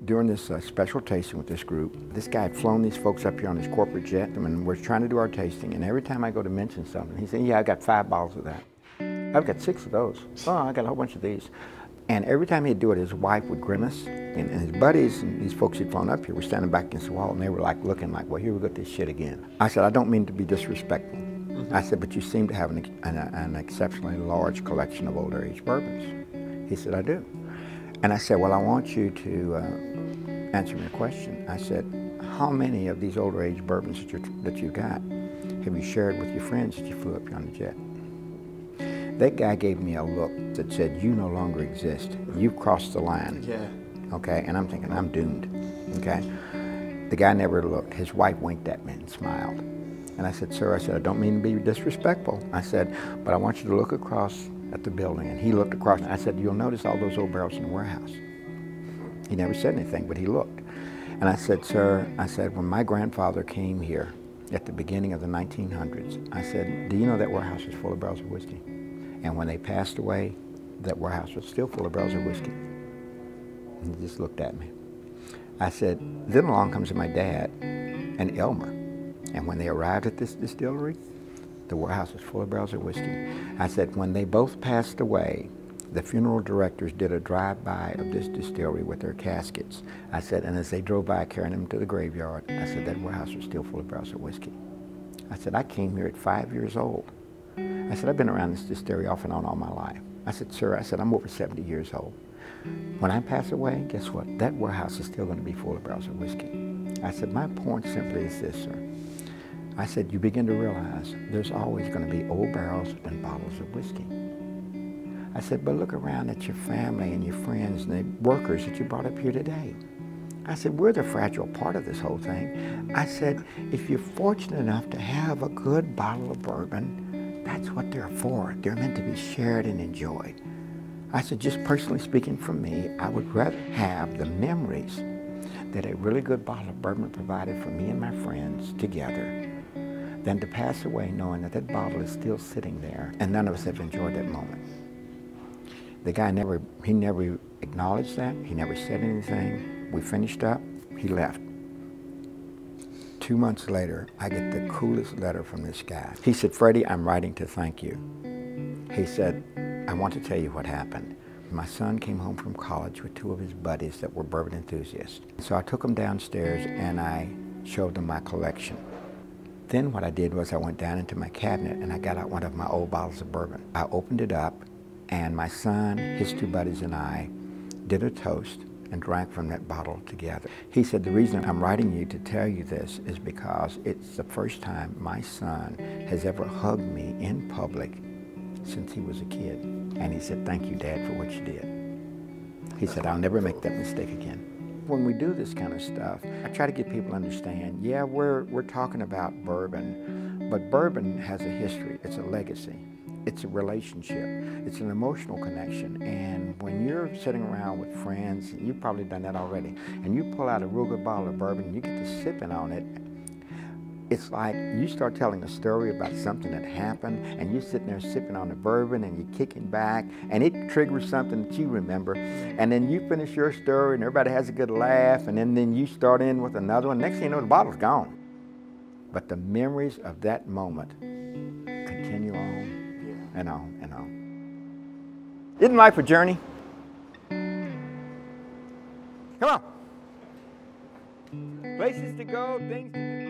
During this special tasting with this group, this guy had flown these folks up here on his corporate jet, and we're trying to do our tasting, and every time I go to mention something, he said, yeah, I got 5 bottles of that. I've got 6 of those. Oh, I got a whole bunch of these. And every time he'd do it, his wife would grimace, and his buddies and these folks he'd flown up here were standing back against the wall, and they were like looking like, well, here we got this shit again. I said, I don't mean to be disrespectful. I said, but you seem to have an exceptionally large collection of older age bourbons. He said, I do. And I said, well, I want you to answer me a question. I said, how many of these older age bourbons that you got have you shared with your friends that you flew up here on the jet? That guy gave me a look that said, you no longer exist. You've crossed the line. Yeah. Okay, and I'm thinking, I'm doomed, okay? The guy never looked. His wife winked at me and smiled. And I said, sir, I said, I don't mean to be disrespectful. I said, but I want you to look across at the building. And he looked across, and I said, you'll notice all those old barrels in the warehouse. He never said anything, but he looked. And I said, sir, I said, when my grandfather came here at the beginning of the 1900s, I said, do you know that warehouse was full of barrels of whiskey? And when they passed away, that warehouse was still full of barrels of whiskey. And he just looked at me. I said, then along comes my dad and Elmer. And when they arrived at this distillery, the warehouse was full of barrels of whiskey. I said, when they both passed away, the funeral directors did a drive-by of this distillery with their caskets. I said, and as they drove by carrying them to the graveyard, I said, that warehouse was still full of barrels of whiskey. I said, I came here at 5 years old. I said, I've been around this distillery off and on all my life. I said, sir, I said, I'm over 70 years old. When I pass away, guess what? That warehouse is still going to be full of barrels of whiskey. I said, my point simply is this, sir. I said, you begin to realize there's always going to be old barrels and bottles of whiskey. I said, but look around at your family and your friends and the workers that you brought up here today. I said, we're the fragile part of this whole thing. I said, if you're fortunate enough to have a good bottle of bourbon, that's what they're for. They're meant to be shared and enjoyed. I said, just personally speaking for me, I would rather have the memories that a really good bottle of bourbon provided for me and my friends together than to pass away knowing that that bottle is still sitting there and none of us have enjoyed that moment. The guy never acknowledged that. He never said anything. We finished up, he left. 2 months later, I get the coolest letter from this guy. He said, Freddie, I'm writing to thank you. He said, I want to tell you what happened. My son came home from college with 2 of his buddies that were bourbon enthusiasts. So I took them downstairs and I showed them my collection. Then what I did was I went down into my cabinet and I got out one of my old bottles of bourbon. I opened it up and my son, his 2 buddies and I did a toast and drank from that bottle together. He said, the reason I'm writing you to tell you this is because it's the first time my son has ever hugged me in public since he was a kid. And he said, thank you, Dad, for what you did. He said, I'll never make that mistake again. When we do this kind of stuff, I try to get people to understand, yeah, we're talking about bourbon, but bourbon has a history, it's a legacy. It's a relationship. It's an emotional connection. And when you're sitting around with friends, and you've probably done that already, and you pull out a real good bottle of bourbon and you get to sipping on it, it's like you start telling a story about something that happened, and you're sitting there sipping on the bourbon and you're kicking back, and it triggers something that you remember. And then you finish your story and everybody has a good laugh, and then you start in with another one. Next thing you know, the bottle's gone. But the memories of that moment continue on. And on and on. Isn't life a journey? Come on. Places to go, things to do.